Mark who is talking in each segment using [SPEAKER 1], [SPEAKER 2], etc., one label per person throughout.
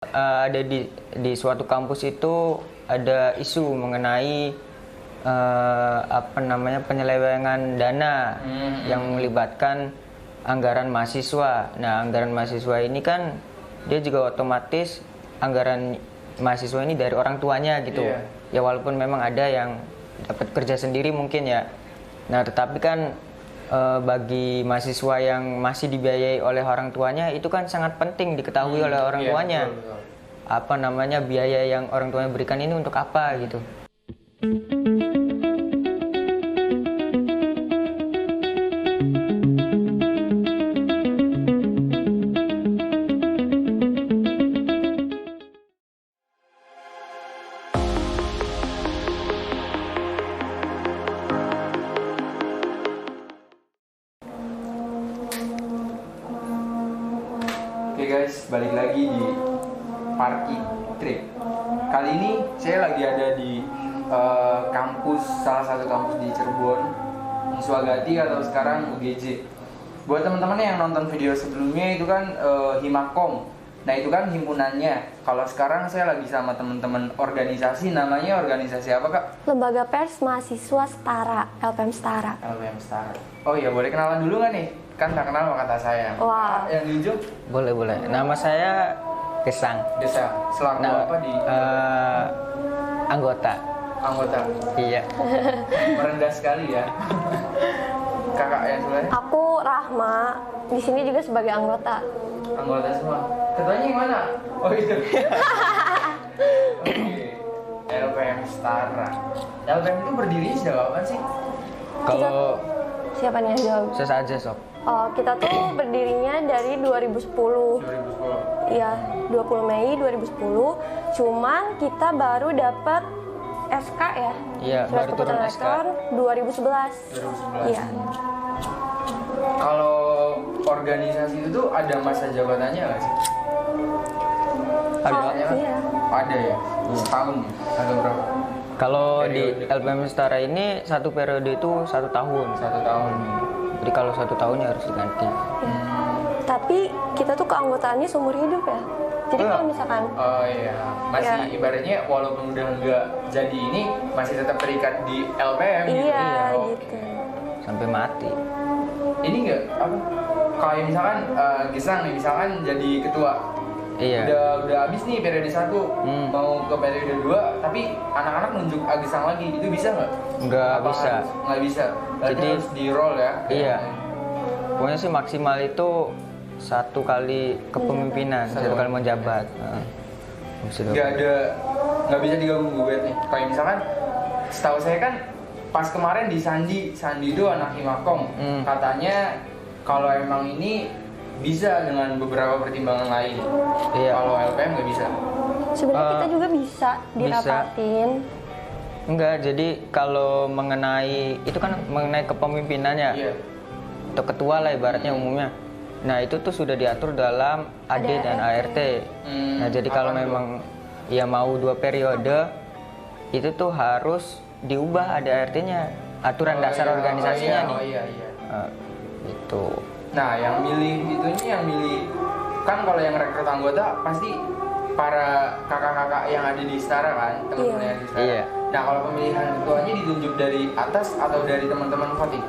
[SPEAKER 1] Ada di suatu kampus itu ada isu mengenai penyelewengan dana yang melibatkan anggaran mahasiswa. Nah, anggaran mahasiswa ini kan dia juga otomatis anggaran mahasiswa ini dari orang tuanya gitu.
[SPEAKER 2] Iya.
[SPEAKER 1] Ya walaupun memang ada yang dapat kerja sendiri mungkin ya. Nah, tetapi kan bagi mahasiswa yang masih dibiayai oleh orang tuanya itu kan sangat penting diketahui oleh orang tuanya. Betul. Biaya yang orang tuanya berikan ini untuk apa gitu.
[SPEAKER 2] Oke guys, balik lagi di Parky Trip. Kali ini saya lagi ada di salah satu kampus di Cirebon, Wiswagati atau sekarang UGJ. Buat teman-teman yang nonton video sebelumnya itu kan Himakom. Nah itu kan himpunannya. Kalau sekarang saya lagi sama teman-teman organisasi, namanya organisasi apa kak?
[SPEAKER 3] Lembaga Pers Mahasiswa Setara, LPM Setara.
[SPEAKER 2] LPM Setara. Oh iya, boleh kenalan dulu nggak nih? Kan tak kenal sama kata saya.
[SPEAKER 3] Wah.
[SPEAKER 2] Yang di ujung?
[SPEAKER 1] Boleh. Nama saya Gesang.
[SPEAKER 2] Desa. Selaku apa di?
[SPEAKER 1] Anggota. Iya.
[SPEAKER 2] Merendah sekali ya. Kakak yang sebenarnya?
[SPEAKER 3] Aku Rahma, di sini juga sebagai anggota.
[SPEAKER 2] Anggota semua. Ketuanya yang mana? Oh itu. Oke. LPM Setara. LPM itu berdiri sejak kapan sih?
[SPEAKER 1] Kalau
[SPEAKER 3] Siapa nih yang jawab?
[SPEAKER 1] saya saja sob.
[SPEAKER 3] Oh, kita tuh berdirinya dari 2010.
[SPEAKER 2] 2010.
[SPEAKER 3] Iya, 20 Mei 2010. Cuman kita baru dapat SK ya.
[SPEAKER 1] Iya,
[SPEAKER 3] Surat
[SPEAKER 1] baru turun
[SPEAKER 3] keputusan
[SPEAKER 1] SK.
[SPEAKER 3] rektor 2011.
[SPEAKER 2] 2011.
[SPEAKER 3] Iya.
[SPEAKER 2] Kalau organisasi itu tuh ada masa jabatannya nggak sih?
[SPEAKER 1] Ada.
[SPEAKER 3] Iya.
[SPEAKER 2] Ada ya? Setahun ya? Atau berapa?
[SPEAKER 1] Kalau di
[SPEAKER 2] Periode.
[SPEAKER 1] LPM Setara ini satu periode itu 1 tahun.
[SPEAKER 2] 1 tahun.
[SPEAKER 1] Jadi kalau 1 tahunnya harus diganti.
[SPEAKER 3] Tapi kita tuh keanggotaannya seumur hidup ya. Jadi kalau misalkan
[SPEAKER 2] Oh iya, masih
[SPEAKER 3] Ya.
[SPEAKER 2] ibaratnya walaupun udah nggak jadi ini masih tetap terikat di LPM gitu.
[SPEAKER 3] iya
[SPEAKER 2] Oke.
[SPEAKER 3] gitu.
[SPEAKER 1] Sampai mati.
[SPEAKER 2] Ini nggak apa? Kayak misalkan Gesang nih, misalkan jadi ketua.
[SPEAKER 1] Iya.
[SPEAKER 2] Udah habis nih periode 1, mau ke periode 2, tapi anak-anak nunjuk Gesang lagi, itu bisa nggak?
[SPEAKER 1] Nggak
[SPEAKER 2] Apa
[SPEAKER 1] bisa.
[SPEAKER 2] Nggak bisa. Berarti
[SPEAKER 1] Jadi-
[SPEAKER 2] harus di roll ya.
[SPEAKER 1] Iya. Pokoknya sih maksimal itu 1 kali kepemimpinan, 1 kali menjabat. Bisa
[SPEAKER 2] Nggak nggak bisa digabung gugat nih. Kayak misalkan setahu saya kan pas kemarin di Sandi itu anak Himakom, katanya kalau emang ini bisa dengan beberapa pertimbangan lain.
[SPEAKER 1] Iya.
[SPEAKER 2] Kalau LPM nggak bisa.
[SPEAKER 3] Sebenarnya kita juga bisa
[SPEAKER 1] bisa.
[SPEAKER 3] dirapatin.
[SPEAKER 1] Enggak, jadi kalau mengenai itu kan mengenai kepemimpinannya
[SPEAKER 2] Iya.
[SPEAKER 1] atau ketua lah ibaratnya umumnya. Nah, itu tuh sudah diatur dalam AD dan ART. Nah, jadi kalau
[SPEAKER 2] apa tuh?
[SPEAKER 1] memang ya mau 2 periode itu tuh harus diubah AD-ART-nya, aturan dasar organisasinya nih.
[SPEAKER 2] Iya.
[SPEAKER 1] Gitu.
[SPEAKER 2] Nah, yang milih kan kalau yang rekrut anggota pasti para kakak-kakak yang ada di Setara kan, teman-teman yang di Setara.
[SPEAKER 1] Iya.
[SPEAKER 2] Nah, kalau pemilihan ketuanya ditunjuk dari atas atau dari teman-teman voting?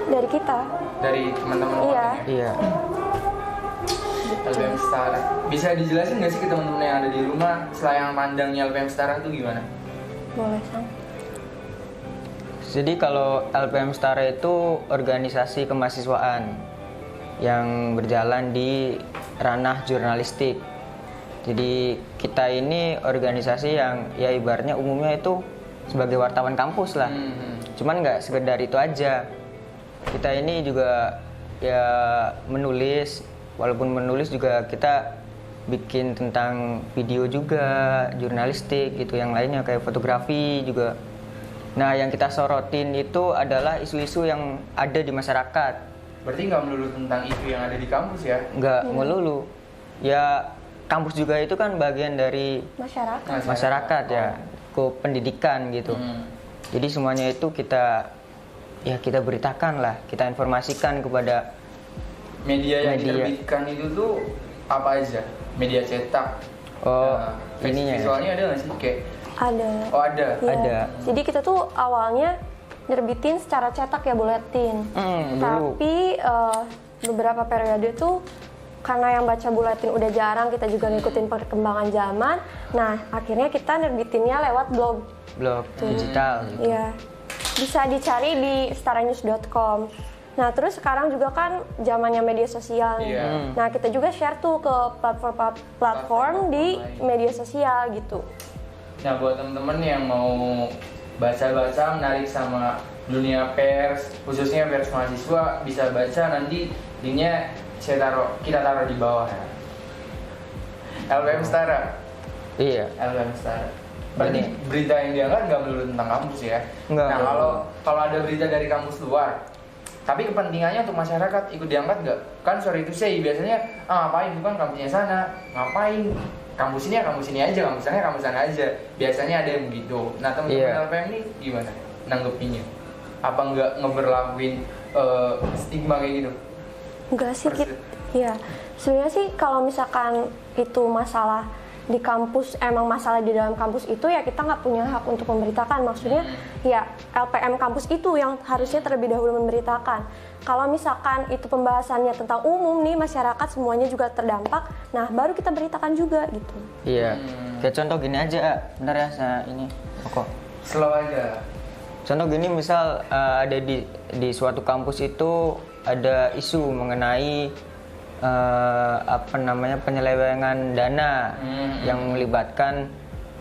[SPEAKER 3] Dari kita.
[SPEAKER 2] Dari teman-teman
[SPEAKER 3] Iya.
[SPEAKER 2] voting ya?
[SPEAKER 1] Iya.
[SPEAKER 2] LPM Setara. Bisa dijelasin nggak sih ke teman-teman yang ada di rumah selayang pandangnya LPM Setara itu gimana?
[SPEAKER 3] Boleh, Sang.
[SPEAKER 1] Jadi kalau LPM Setara itu organisasi kemahasiswaan yang berjalan di ranah jurnalistik. Jadi kita ini organisasi yang ya ibaratnya umumnya itu sebagai wartawan kampus lah. Cuman nggak sekedar itu aja. Kita ini juga ya menulis, walaupun menulis juga kita bikin tentang video juga, jurnalistik gitu, yang lainnya kayak fotografi juga. Nah, yang kita sorotin itu adalah isu-isu yang ada di masyarakat.
[SPEAKER 2] Berarti nggak melulu tentang isu yang ada di kampus ya?
[SPEAKER 1] Nggak melulu. Ya, kampus juga itu kan bagian dari masyarakat ya, ke pendidikan gitu. Jadi semuanya itu kita beritakan lah, kita informasikan kepada
[SPEAKER 2] Media yang diterbitkan itu tuh apa aja? Media cetak,
[SPEAKER 1] Oh,
[SPEAKER 2] Nah,
[SPEAKER 1] ininya ya?
[SPEAKER 2] visualnya ada nggak sih kayak?
[SPEAKER 3] Ada.
[SPEAKER 2] Oh ada.
[SPEAKER 3] Iya.
[SPEAKER 1] Ada.
[SPEAKER 3] Jadi kita tuh awalnya nerbitin secara cetak ya buletin.
[SPEAKER 1] Dulu.
[SPEAKER 3] Tapi beberapa periode tuh karena yang baca buletin udah jarang, kita juga ngikutin perkembangan zaman. Nah, akhirnya kita nerbitinnya lewat blog.
[SPEAKER 1] Blog digital gitu.
[SPEAKER 3] Iya. Bisa dicari di setaranews.com. Nah, terus sekarang juga kan zamannya media sosial nih.
[SPEAKER 2] Iya.
[SPEAKER 3] Nah, kita juga share tuh ke platform di media sosial gitu.
[SPEAKER 2] Nah buat temen-temen yang mau baca-baca menarik sama dunia pers, khususnya pers mahasiswa, bisa baca nanti linknya kita taruh di bawah ya. LPM Setara.
[SPEAKER 1] Iya.
[SPEAKER 2] LPM Setara. Berarti berita yang diangkat nggak melulu tentang kampus ya?
[SPEAKER 1] Nggak,
[SPEAKER 2] Nah
[SPEAKER 1] nggak.
[SPEAKER 2] kalau ada berita dari kampus luar, tapi kepentingannya untuk masyarakat ikut diangkat nggak? Kan sorry itu say biasanya ngapain bukan kampusnya sana, ngapain kampus ini ya kampus ini aja, kampus sana aja. Biasanya ada yang begitu. Nah teman-teman
[SPEAKER 1] Iya.
[SPEAKER 2] LPM ini gimana nanggepinnya? Apa nggak ngeberlakuin stigma kayak gitu?
[SPEAKER 3] Enggak sih, iya. Sebenarnya sih kalau misalkan itu masalah di kampus, emang masalah di dalam kampus itu ya kita nggak punya hak untuk memberitakan. Maksudnya ya LPM kampus itu yang harusnya terlebih dahulu memberitakan. Kalau misalkan itu pembahasannya tentang umum nih, masyarakat semuanya juga terdampak, nah baru kita beritakan juga gitu.
[SPEAKER 1] Iya. Kayak contoh gini aja, bentar ya saya ini pokok.
[SPEAKER 2] Slow aja.
[SPEAKER 1] Contoh gini misal ada di suatu kampus itu ada isu mengenai penyelewengan dana yang melibatkan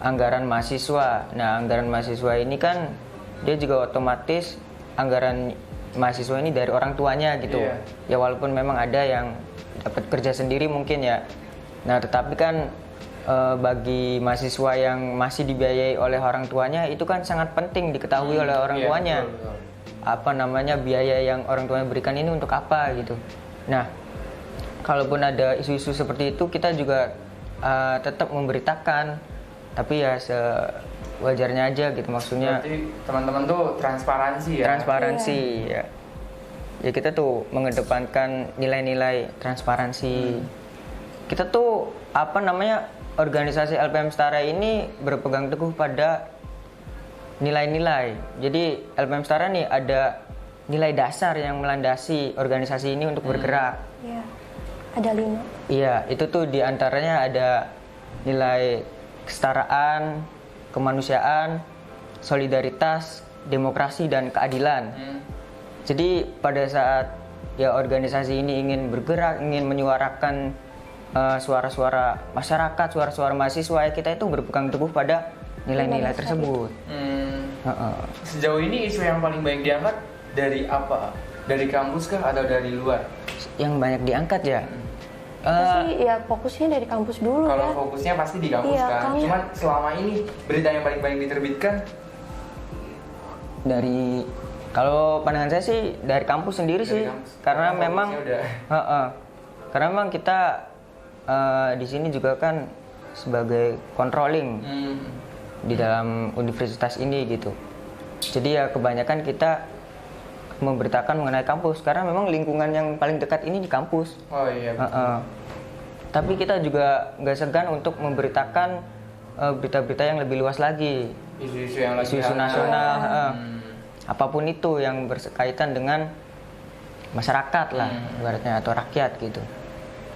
[SPEAKER 1] anggaran mahasiswa. Nah, anggaran mahasiswa ini kan dia juga otomatis anggaran mahasiswa ini dari orang tuanya gitu.
[SPEAKER 2] Iya.
[SPEAKER 1] Ya walaupun memang ada yang dapat kerja sendiri mungkin ya. Nah, tetapi kan bagi mahasiswa yang masih dibiayai oleh orang tuanya itu kan sangat penting diketahui oleh orang
[SPEAKER 2] Iya,
[SPEAKER 1] tuanya.
[SPEAKER 2] betul.
[SPEAKER 1] Biaya yang orang tuanya berikan ini untuk apa gitu. Nah, kalaupun ada isu-isu seperti itu kita juga tetap memberitakan, tapi ya sewajarnya aja gitu, maksudnya
[SPEAKER 2] Berarti teman-teman tuh transparansi ya.
[SPEAKER 1] transparansi ya. Ya kita tuh mengedepankan nilai-nilai transparansi. Kita tuh organisasi LPM Setara ini berpegang teguh pada nilai-nilai. Jadi LPM Setara nih ada nilai dasar yang melandasi organisasi ini untuk bergerak.
[SPEAKER 3] Iya. Ada 5.
[SPEAKER 1] Iya, itu tuh diantaranya ada nilai kesetaraan, kemanusiaan, solidaritas, demokrasi, dan keadilan. Jadi pada saat ya organisasi ini ingin bergerak, ingin menyuarakan suara-suara masyarakat, suara-suara mahasiswa, ya kita itu berpegang teguh pada nilai-nilai tersebut.
[SPEAKER 2] Sejauh ini isu yang paling banyak diangkat dari apa? Dari kampus kah atau dari luar?
[SPEAKER 1] Yang banyak diangkat ya.
[SPEAKER 3] Pasti ya fokusnya dari kampus dulu
[SPEAKER 2] Kalau
[SPEAKER 3] ya.
[SPEAKER 2] fokusnya pasti di kampus
[SPEAKER 3] Iya,
[SPEAKER 2] kan. Cuman selama ini berita yang paling banyak diterbitkan
[SPEAKER 1] Dari kalau pandangan saya sih dari kampus sendiri
[SPEAKER 2] Dari
[SPEAKER 1] sih,
[SPEAKER 2] kampus.
[SPEAKER 1] karena
[SPEAKER 2] Karena
[SPEAKER 1] memang
[SPEAKER 2] fokusnya
[SPEAKER 1] karena memang kita di sini juga kan sebagai controlling di dalam universitas ini gitu. Jadi ya kebanyakan kita memberitakan mengenai kampus karena memang lingkungan yang paling dekat ini di kampus.
[SPEAKER 2] Oh iya.
[SPEAKER 1] Tapi kita juga nggak segan untuk memberitakan berita-berita yang lebih luas lagi,
[SPEAKER 2] Isu-isu yang lagi
[SPEAKER 1] isu-isu
[SPEAKER 2] hangat.
[SPEAKER 1] nasional, apapun itu yang berkaitan dengan masyarakat lah, ibaratnya atau rakyat gitu.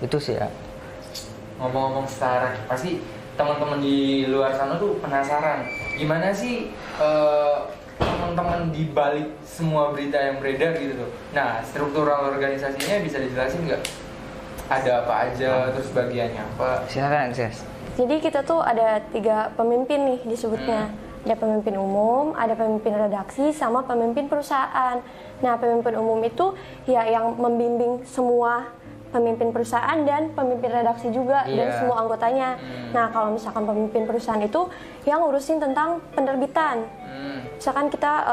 [SPEAKER 1] Itu sih ya.
[SPEAKER 2] Ngomong-ngomong setara, pasti teman-teman di luar sana tuh penasaran gimana sih teman-teman di balik semua berita yang beredar gitu tuh. Nah, struktural organisasinya bisa dijelasin nggak? Ada apa aja, terus bagiannya apa?
[SPEAKER 1] Silakan, Ses.
[SPEAKER 3] Jadi kita tuh ada 3 pemimpin nih disebutnya. Ada pemimpin umum, ada pemimpin redaksi, sama pemimpin perusahaan. Nah, pemimpin umum itu ya yang membimbing semua pemimpin perusahaan dan pemimpin redaksi juga dan semua anggotanya. Nah, kalau misalkan pemimpin perusahaan itu yang ngurusin tentang penerbitan. Misalkan kita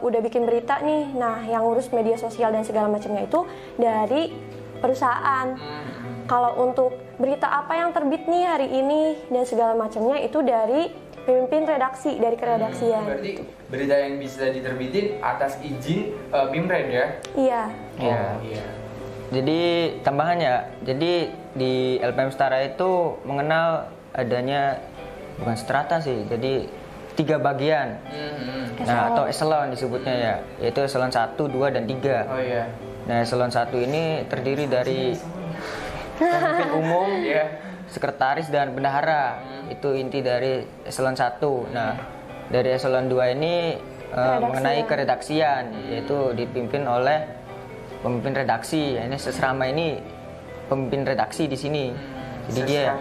[SPEAKER 3] udah bikin berita nih, nah yang ngurus media sosial dan segala macamnya itu dari perusahaan. Kalau untuk berita apa yang terbit nih hari ini dan segala macamnya itu dari pemimpin redaksi, dari keredaksian.
[SPEAKER 2] Berarti berita yang bisa diterbitin atas izin BIMRED ya?
[SPEAKER 3] Iya.
[SPEAKER 1] Iya.
[SPEAKER 2] Oh, iya.
[SPEAKER 1] Jadi tambahannya, jadi di LPM Setara itu mengenal adanya bukan strata sih, jadi 3 bagian. Nah, atau eselon disebutnya ya, yaitu eselon 1, 2, dan 3.
[SPEAKER 2] Oh iya.
[SPEAKER 1] Nah, eselon 1 ini terdiri dari pemimpin umum, sekretaris, dan bendahara. Itu inti dari eselon 1. Nah, dari eselon 2 ini mengenai keredaksian, yaitu dipimpin oleh pemimpin redaksi. Ini sesrama ini pemimpin redaksi di sini. Jadi dia,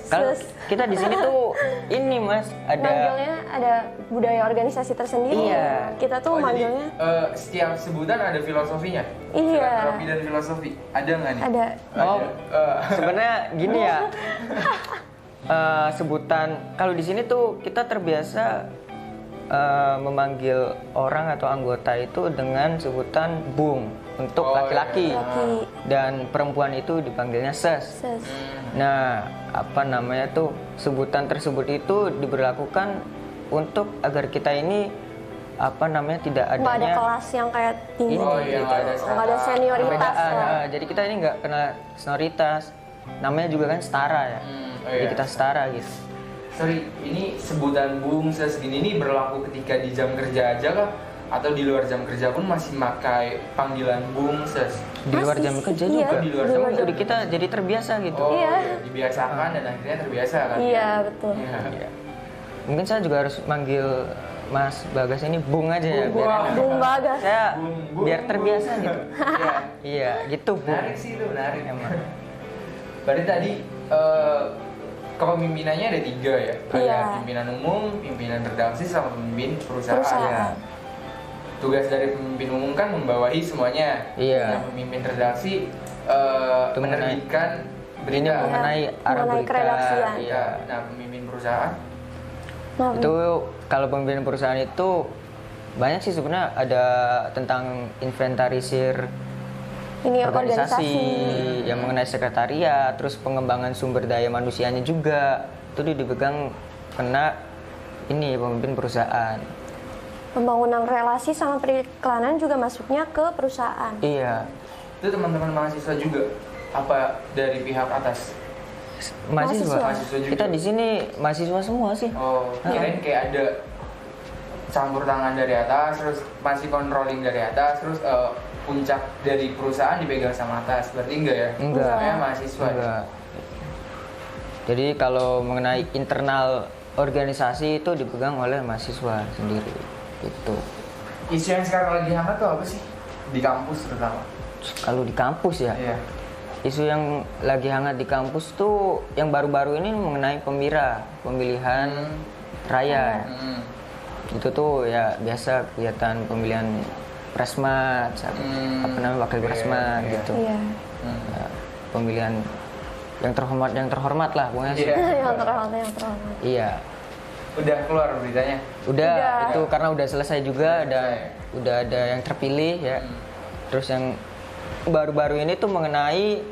[SPEAKER 1] kalau kita di sini tuh ini Mas,
[SPEAKER 3] manggilnya ada budaya organisasi tersendiri.
[SPEAKER 1] Iya.
[SPEAKER 3] Kita tuh manggilnya.
[SPEAKER 2] Jadi, setiap sebutan ada filosofinya.
[SPEAKER 3] Iya.
[SPEAKER 2] Filantropi dan filosofi. Ada nggak nih?
[SPEAKER 3] Ada.
[SPEAKER 1] Oh, sebenarnya gini ya. Sebutan kalau di sini tuh kita terbiasa memanggil orang atau anggota itu dengan sebutan bung untuk laki-laki, dan perempuan itu dipanggilnya ses. Nah, apa namanya tuh, sebutan tersebut itu diberlakukan untuk agar kita ini apa namanya tidak
[SPEAKER 3] Nggak ada
[SPEAKER 1] adanya
[SPEAKER 3] kelas yang kayak tinggi.
[SPEAKER 2] Nggak
[SPEAKER 3] ada senioritas.
[SPEAKER 1] perbedaan.
[SPEAKER 3] Ya.
[SPEAKER 1] Jadi kita ini nggak kena senioritas. Namanya juga kan setara ya. Jadi kita setara gitu.
[SPEAKER 2] Sorry, ini sebutan bung ses gini ini berlaku ketika di jam kerja aja kah? Atau di luar jam kerja pun masih pakai panggilan bung ses?
[SPEAKER 1] Di luar jam kerja
[SPEAKER 3] Iya.
[SPEAKER 1] juga.
[SPEAKER 2] Di luar jam kerja.
[SPEAKER 1] Jadi kita jadi terbiasa gitu.
[SPEAKER 2] Oh,
[SPEAKER 3] Iya.
[SPEAKER 2] dibiasakan dan akhirnya terbiasa kan?
[SPEAKER 3] Iya, betul.
[SPEAKER 2] Iya.
[SPEAKER 1] Mungkin saya juga harus manggil Mas Bagas ini bung aja ya, biar enak.
[SPEAKER 3] Bung Bagas.
[SPEAKER 1] Saya
[SPEAKER 2] Bung.
[SPEAKER 1] biar terbiasa gitu.
[SPEAKER 2] Iya.
[SPEAKER 1] Iya, gitu bung.
[SPEAKER 2] Menarik sih itu, menarik.
[SPEAKER 1] Emang.
[SPEAKER 2] Berarti tadi kepemimpinannya ada 3 ya? Ada
[SPEAKER 3] Iya.
[SPEAKER 2] pimpinan umum, pimpinan redaksi, sama pemimpin perusahaan.
[SPEAKER 3] Perusahaan.
[SPEAKER 2] Tugas dari pemimpin umum kan membawahi semuanya.
[SPEAKER 1] Iya.
[SPEAKER 2] Nah, pemimpin redaksi
[SPEAKER 1] Itu mengenai-
[SPEAKER 2] menerbitkan
[SPEAKER 1] Ini
[SPEAKER 2] berita.
[SPEAKER 1] mengenai arah
[SPEAKER 3] mengenai
[SPEAKER 1] berita.
[SPEAKER 3] keredaksian.
[SPEAKER 2] Iya. Nah, pemimpin perusahaan.
[SPEAKER 3] Nah,
[SPEAKER 1] Itu kalau pemimpin perusahaan itu banyak sih sebenarnya, ada tentang inventarisir
[SPEAKER 3] ini
[SPEAKER 1] organisasi yang mengenai sekretariat, terus pengembangan sumber daya manusianya juga itu dipegang kena ini pemimpin perusahaan.
[SPEAKER 3] Pembangunan relasi sama periklanan juga masuknya ke perusahaan.
[SPEAKER 1] Iya,
[SPEAKER 2] Itu teman-teman mahasiswa juga apa dari pihak atas?
[SPEAKER 1] mahasiswa.
[SPEAKER 2] Mahasiswa juga.
[SPEAKER 1] Kita di sini mahasiswa semua sih.
[SPEAKER 2] Oh, kirain kayak ada campur tangan dari atas, terus masih controlling dari atas, terus puncak dari perusahaan dipegang sama atas. Berarti enggak ya?
[SPEAKER 1] Enggak.
[SPEAKER 2] Semuanya mahasiswa. Ya?
[SPEAKER 1] Enggak. Jadi kalau mengenai internal organisasi itu dipegang oleh mahasiswa sendiri. Itu.
[SPEAKER 2] Isu yang sekarang lagi hangat tuh apa sih? Di kampus terutama.
[SPEAKER 1] Kalau di kampus ya.
[SPEAKER 2] Iya.
[SPEAKER 1] Isu yang lagi hangat di kampus tuh yang baru-baru ini mengenai pemilihan raya. Itu tuh ya biasa kegiatan pemilihan presmat, apa namanya wakil presmat
[SPEAKER 2] iya.
[SPEAKER 1] gitu.
[SPEAKER 3] Iya.
[SPEAKER 1] Ya, pemilihan yang terhormat lah pokoknya.
[SPEAKER 2] Iya.
[SPEAKER 3] yang terhormat.
[SPEAKER 1] Iya.
[SPEAKER 2] Udah keluar beritanya.
[SPEAKER 1] Udah,
[SPEAKER 3] Udah.
[SPEAKER 1] itu karena udah selesai juga, dan udah ada yang terpilih ya. Terus yang baru-baru ini tuh mengenai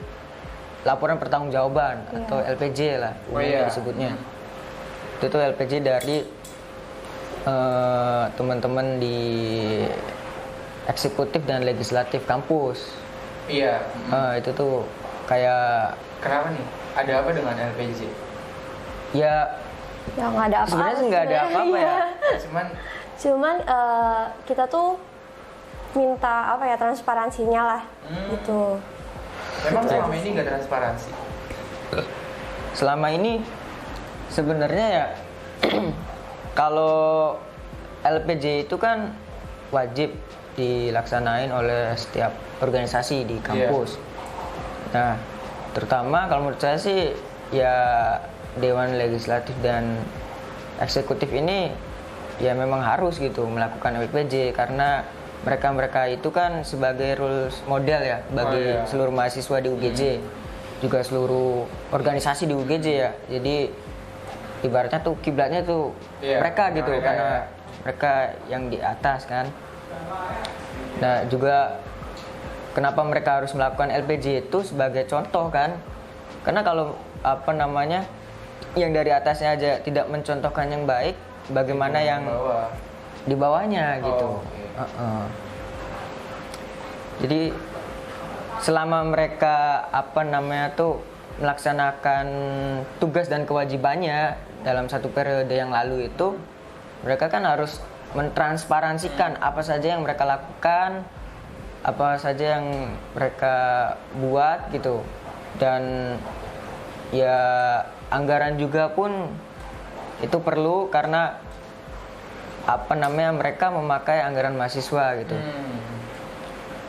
[SPEAKER 1] laporan pertanggungjawaban atau LPJ lah disebutnya. Itu tuh LPJ dari teman-teman di eksekutif dan legislatif kampus.
[SPEAKER 2] Iya.
[SPEAKER 1] Itu tuh kayak
[SPEAKER 2] Kenapa nih? Ada apa dengan LPJ?
[SPEAKER 1] ya
[SPEAKER 3] Ya nggak ada apa-apa.
[SPEAKER 1] sebenarnya sih nggak ada apa-apa ya.
[SPEAKER 2] Cuman
[SPEAKER 3] kita tuh minta apa ya, transparansinya lah gitu.
[SPEAKER 2] memang selama ini nggak transparansi.
[SPEAKER 1] Selama ini sebenarnya ya kalau LPJ itu kan wajib dilaksanain oleh setiap organisasi di kampus. Nah, terutama kalau menurut saya sih ya Dewan Legislatif dan Eksekutif ini ya memang harus gitu melakukan LPJ, karena mereka itu kan sebagai rules model ya bagi seluruh mahasiswa di UGJ, juga seluruh organisasi di UGJ ya. Jadi ibaratnya tuh kiblatnya tuh mereka gitu, karena mereka yang di atas kan. Nah, juga kenapa mereka harus melakukan LPJ itu sebagai contoh kan? Karena kalau apa namanya yang dari atasnya aja tidak mencontohkan yang baik, bagaimana yang di bawahnya gitu. Jadi selama mereka apa namanya tuh melaksanakan tugas dan kewajibannya dalam satu periode yang lalu itu, mereka kan harus mentransparansikan apa saja yang mereka lakukan, apa saja yang mereka buat gitu. Dan ya anggaran juga pun itu perlu karena mereka memakai anggaran mahasiswa gitu.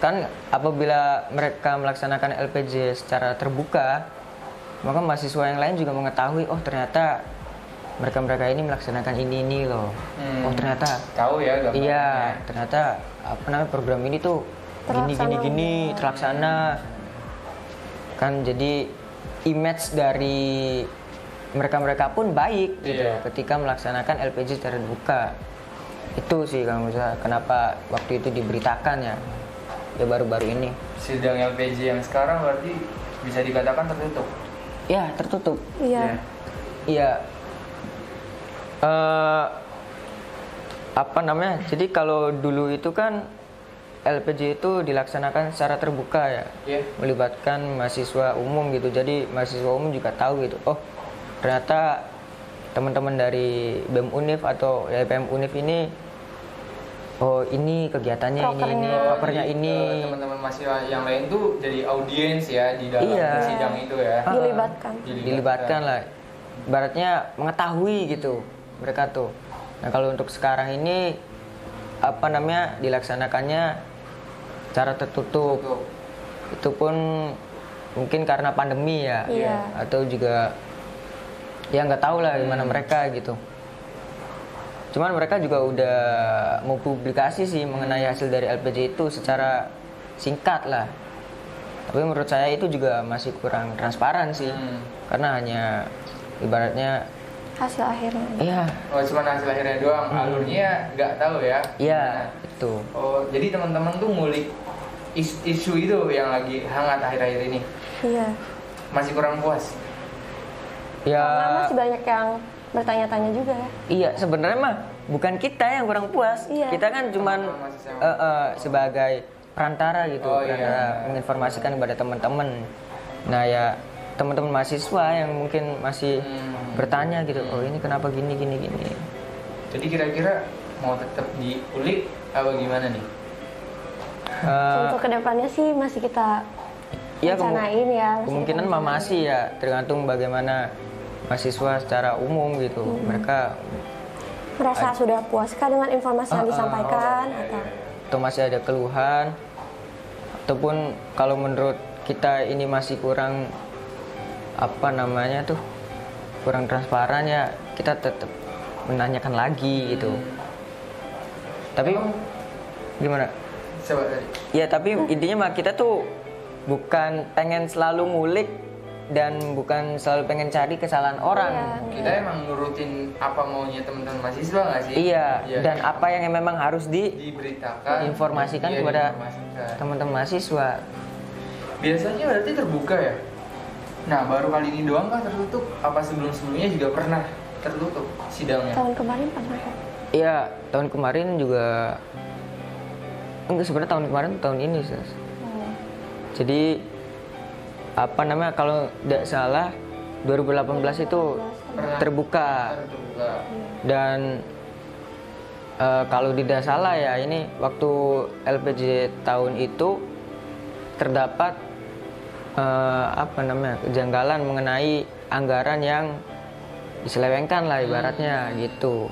[SPEAKER 1] Kan apabila mereka melaksanakan LPJ secara terbuka, maka mahasiswa yang lain juga mengetahui, oh ternyata mereka ini melaksanakan ini loh. Oh ternyata
[SPEAKER 2] Tahu ya gambarnya.
[SPEAKER 1] iya, ternyata program ini tuh gini terlaksana. Kan jadi image dari mereka pun baik gitu ketika melaksanakan LPJ secara terbuka. Itu sih Kang Musa, kenapa waktu itu diberitakan ya baru-baru ini.
[SPEAKER 2] Sidang LPJ yang sekarang berarti bisa dikatakan tertutup.
[SPEAKER 1] Ya, tertutup.
[SPEAKER 3] Iya.
[SPEAKER 1] Iya. Jadi kalau dulu itu kan LPJ itu dilaksanakan secara terbuka ya. Melibatkan mahasiswa umum gitu. Jadi mahasiswa umum juga tahu gitu. Oh, ternyata teman-teman dari BEM Univ atau IPM Univ ini, oh ini kegiatannya ini prokernya ini.
[SPEAKER 2] Teman-teman mahasiswa yang lain tuh jadi audiens ya di dalam sidang itu ya.
[SPEAKER 1] Dilibatkan lah. Ibaratnya mengetahui gitu mereka tuh. Nah kalau untuk sekarang ini dilaksanakannya secara tertutup. Itu pun mungkin karena pandemi ya. Atau juga ya nggak tahu lah gimana mereka gitu. Cuman mereka juga udah mau publikasi sih mengenai hasil dari LPJ itu secara singkat lah. Tapi menurut saya itu juga masih kurang transparan sih. Karena hanya ibaratnya
[SPEAKER 3] hasil akhirnya.
[SPEAKER 1] Iya.
[SPEAKER 2] Oh, cuma hasil akhirnya doang. Alurnya nggak tahu ya.
[SPEAKER 1] Iya, itu.
[SPEAKER 2] Oh, jadi teman-teman tuh ngulik isu itu yang lagi hangat akhir-akhir ini.
[SPEAKER 3] Iya.
[SPEAKER 2] Masih kurang puas.
[SPEAKER 1] Ya.
[SPEAKER 3] Karena masih banyak yang bertanya-tanya juga ya.
[SPEAKER 1] Iya, sebenarnya mah bukan kita yang kurang puas.
[SPEAKER 3] Iya.
[SPEAKER 1] Kita kan cuman sebagai perantara gitu, menginformasikan kepada teman-teman. Nah ya teman-teman mahasiswa yang mungkin masih bertanya gitu, oh ini kenapa gini.
[SPEAKER 2] Jadi kira-kira mau tetap diulik apa gimana nih?
[SPEAKER 3] Untuk kedepannya sih masih kita rencanain ya.
[SPEAKER 1] Kemungkinan masih ya, tergantung bagaimana mahasiswa secara umum gitu. Mereka
[SPEAKER 3] merasa sudah puaskah dengan informasi yang disampaikan
[SPEAKER 1] atau masih ada keluhan, ataupun kalau menurut kita ini masih kurang kurang transparan ya, kita tetap menanyakan lagi gitu. Tapi gimana? Ya tapi intinya mah kita tuh bukan pengen selalu ngulik dan bukan selalu pengen cari kesalahan orang.
[SPEAKER 2] Kita emang nurutin apa maunya teman-teman mahasiswa nggak sih?
[SPEAKER 1] Iya. Dan apa yang memang harus diberitakan, informasikan kepada teman-teman mahasiswa.
[SPEAKER 2] Biasanya berarti terbuka ya? Nah, baru kali ini doang kan tertutup? Apa sebelum-sebelumnya juga pernah tertutup sidangnya?
[SPEAKER 3] Tahun kemarin pernah.
[SPEAKER 1] Iya, tahun kemarin juga. Enggak, sebenarnya tahun kemarin tahun ini, Sis. Jadi kalau tidak salah 2018 itu terbuka. Dan kalau tidak salah ya, ini waktu LPJ tahun itu terdapat kejanggalan mengenai anggaran yang diselewengkan lah ibaratnya gitu.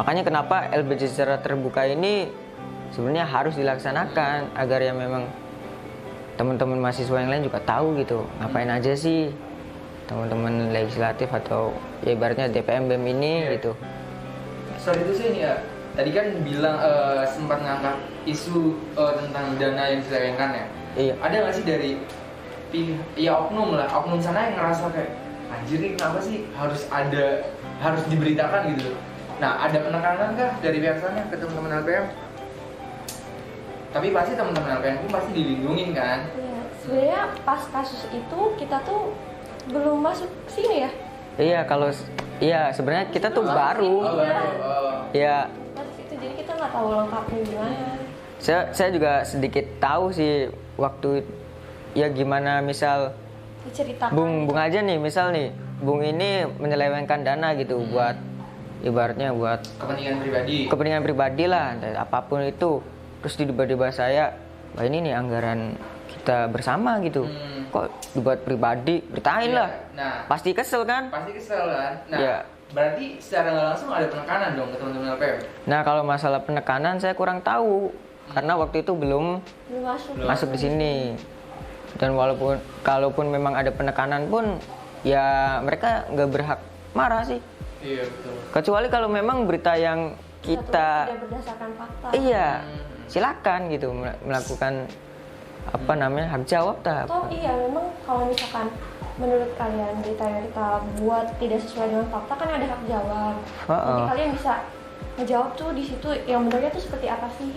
[SPEAKER 1] Makanya kenapa LPJ secara terbuka ini sebenarnya harus dilaksanakan agar ya memang teman-teman mahasiswa yang lain juga tahu gitu ngapain aja sih teman-teman legislatif atau ya ibaratnya DPM BEM ini gitu.
[SPEAKER 2] Soal itu sih ya, tadi kan bilang sempat ngangkat isu tentang dana yang diselewengkan ya.
[SPEAKER 1] Iya.
[SPEAKER 2] Ada nggak sih dari oknum sana yang ngerasa kayak anjir nih kenapa sih harus diberitakan gitu. Nah, ada penekanan kah dari pihak sana ke teman-teman LPM? Tapi pasti teman-teman LPM pun pasti dilindungin kan?
[SPEAKER 3] Iya, sebenarnya pas kasus itu kita tuh belum masuk sini ya.
[SPEAKER 1] Iya, sebenarnya kita tuh baru. Iya.
[SPEAKER 3] Pas itu jadi kita nggak tahu lengkapnya gimana.
[SPEAKER 1] Saya juga sedikit tahu sih waktu ya gimana misal
[SPEAKER 3] diceritakan.
[SPEAKER 1] Bung aja nih, misal nih, Bung ini menyelewengkan dana gitu buat ibaratnya buat kepentingan pribadi lah, apapun itu. Terus tiba-tiba saya, wah ini nih anggaran kita bersama gitu. Kok dibuat pribadi, beritain lah.
[SPEAKER 2] Nah,
[SPEAKER 1] pasti kesel kan?
[SPEAKER 2] Nah,
[SPEAKER 1] ya.
[SPEAKER 2] Berarti secara nggak langsung ada penekanan dong ke teman-teman LPM.
[SPEAKER 1] Nah, kalau masalah penekanan saya kurang tahu karena waktu itu belum masuk di sini. Dan kalaupun memang ada penekanan pun ya mereka nggak berhak marah sih.
[SPEAKER 2] Iya, betul.
[SPEAKER 1] Kecuali kalau memang berita yang kita
[SPEAKER 3] tidak berdasarkan fakta.
[SPEAKER 1] Iya, silakan gitu melakukan apa namanya hak jawab
[SPEAKER 3] Atau iya memang kalau misalkan menurut kalian berita yang kita buat tidak sesuai dengan fakta kan ada hak jawab. Nanti kalian bisa ngejawab tuh di situ yang benarnya tuh seperti apa sih?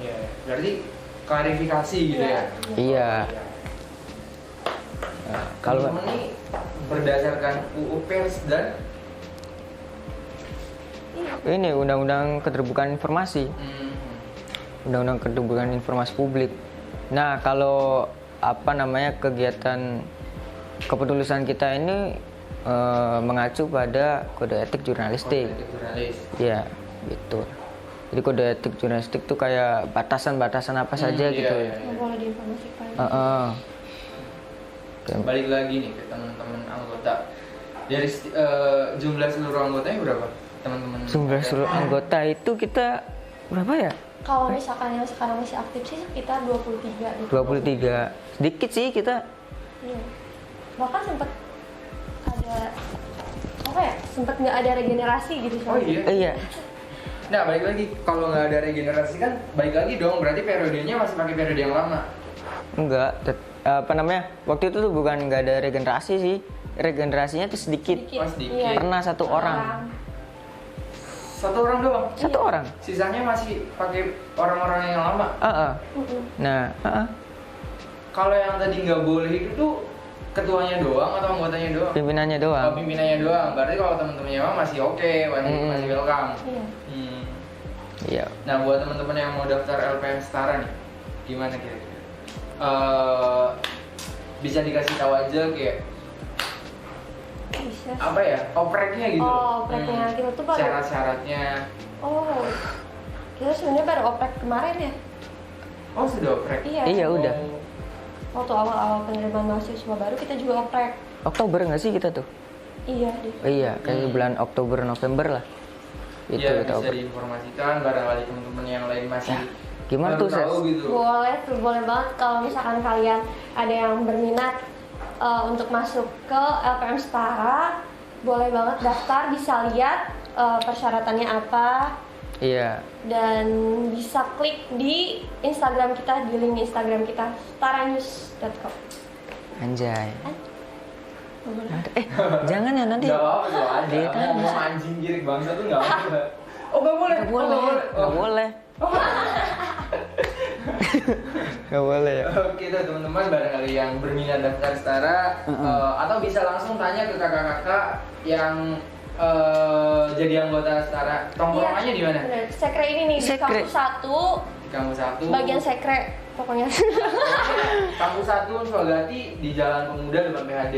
[SPEAKER 2] Iya. Berarti klarifikasi gitu ya?
[SPEAKER 1] Iya. Nah, kalau
[SPEAKER 2] ini berdasarkan UU Pers dan
[SPEAKER 1] ini Undang-Undang Keterbukaan Informasi. Undang-Undang Keterbukaan Informasi Publik. Nah, kalau apa namanya kegiatan kepenulisan kita ini mengacu pada kode etik jurnalistik. Ya, gitu. Jadi kode etik jurnalistik tuh kayak batasan-batasan apa saja gitu.
[SPEAKER 3] Nggak boleh diinformasikan.
[SPEAKER 2] Balik lagi nih ke teman-teman anggota. Dari jumlah seluruh anggotanya berapa? Teman-teman.
[SPEAKER 1] Jumlah seluruh anggota itu kita berapa ya?
[SPEAKER 3] Kalau misalkan yang sekarang masih aktif sih sekitar 23 gitu.
[SPEAKER 1] 23. Sedikit sih kita.
[SPEAKER 3] Iya. Bahkan sempat ada apa ya? Sempat nggak ada regenerasi gitu
[SPEAKER 2] Oh iya.
[SPEAKER 1] Iya.
[SPEAKER 2] Nah, balik lagi kalau nggak ada regenerasi kan balik lagi dong, berarti periodenya masih pakai periode yang lama.
[SPEAKER 1] Enggak, apa namanya? Waktu itu tuh bukan nggak ada regenerasi sih. Regenerasinya tuh sedikit.
[SPEAKER 2] Oh, sedikit.
[SPEAKER 3] Iya.
[SPEAKER 1] Pernah satu orang.
[SPEAKER 2] Satu orang doang.
[SPEAKER 1] Satu orang.
[SPEAKER 2] Sisanya masih pakai orang-orang yang lama.
[SPEAKER 1] Nah,
[SPEAKER 2] Kalau yang tadi nggak boleh itu tuh ketuanya doang atau anggotanya doang?
[SPEAKER 1] pimpinannya doang.
[SPEAKER 2] Oh, pimpinannya doang. Berarti kalau teman-temannya emang masih oke, masih welcome.
[SPEAKER 3] Iya.
[SPEAKER 1] Iya.
[SPEAKER 2] Nah, buat teman-teman yang mau daftar LPM Setara nih, gimana kira-kira? Bisa dikasih tahu aja kayak
[SPEAKER 3] Bisa.
[SPEAKER 2] apa ya? Opreknya gitu.
[SPEAKER 3] Oh, opreknya kita tuh baru.
[SPEAKER 2] Syarat-syaratnya.
[SPEAKER 3] Oh. Kita sebenarnya baru oprek kemarin ya.
[SPEAKER 2] Oh, sudah oprek.
[SPEAKER 1] Iya, udah.
[SPEAKER 3] Waktu awal-awal penerimaan mahasiswa baru kita juga oprek.
[SPEAKER 1] Oktober nggak sih kita tuh?
[SPEAKER 3] Iya deh.
[SPEAKER 1] Iya, kayak bulan Oktober November lah. Itu
[SPEAKER 2] Iya,
[SPEAKER 1] kita
[SPEAKER 2] bisa
[SPEAKER 1] oprek.
[SPEAKER 2] diinformasikan barangkali teman-teman yang lain masih
[SPEAKER 1] Gimana tuh, Ses?
[SPEAKER 2] gitu.
[SPEAKER 3] Boleh banget kalau misalkan kalian ada yang berminat untuk masuk ke LPM Setara, boleh banget daftar, bisa lihat persyaratannya apa.
[SPEAKER 1] Iya.
[SPEAKER 3] Dan bisa klik di Instagram kita, di link Instagram kita setaranews.com.
[SPEAKER 1] Anjay. Jangan ya nanti.
[SPEAKER 2] Gak apa-apa tuh aja.
[SPEAKER 1] Dia kan
[SPEAKER 2] Ngomong anjing girik bangsa tuh gak apa-apa. Oh gak boleh?
[SPEAKER 1] Gak boleh. Gak boleh. Gak boleh ya.
[SPEAKER 2] Oke tuh teman-teman, barangkali yang berminat daftar Setara atau bisa langsung tanya ke kakak-kakak yang jadi anggota Setara. Tongkrongannya di mana?
[SPEAKER 3] Bener. Sekre ini nih,
[SPEAKER 1] Sekre.
[SPEAKER 3] di kampus 1.
[SPEAKER 2] Di kampus 1.
[SPEAKER 3] Bagian sekre pokoknya.
[SPEAKER 2] Kampus 1 Swagati di Jalan Pemuda depan PHD.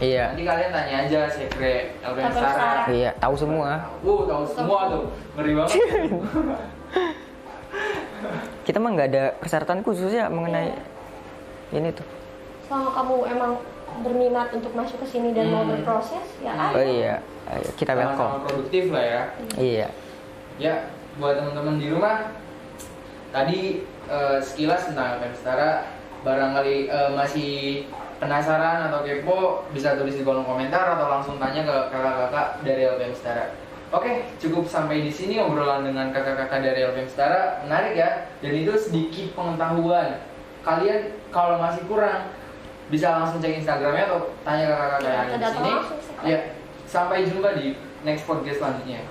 [SPEAKER 1] Iya.
[SPEAKER 2] Nanti kalian tanya aja Sekre LPM Setara.
[SPEAKER 1] Iya, tahu semua.
[SPEAKER 2] Tahu semua tuh. Ngeri banget.
[SPEAKER 1] Kita mah nggak ada persyaratan khusus ya mengenai ini tuh.
[SPEAKER 3] Selama kamu emang berminat untuk masuk ke sini dan mau berproses, ya ayo.
[SPEAKER 1] Oh iya, ayo, kita welcome.
[SPEAKER 2] Sama-sama produktif lah ya.
[SPEAKER 1] Iya.
[SPEAKER 2] Ya, buat teman-teman di rumah, tadi sekilas tentang LPM Setara, barangkali masih penasaran atau kepo, bisa tulis di kolom komentar atau langsung tanya ke kakak-kakak dari LPM Setara. Oke, cukup sampai di sini obrolan dengan kakak-kakak dari LPM Setara. Menarik ya, dan itu sedikit pengetahuan. Kalian kalau masih kurang, bisa langsung cek Instagramnya atau tanya kakak-kakak yang ada di sini. Ya, sampai jumpa di next podcast selanjutnya.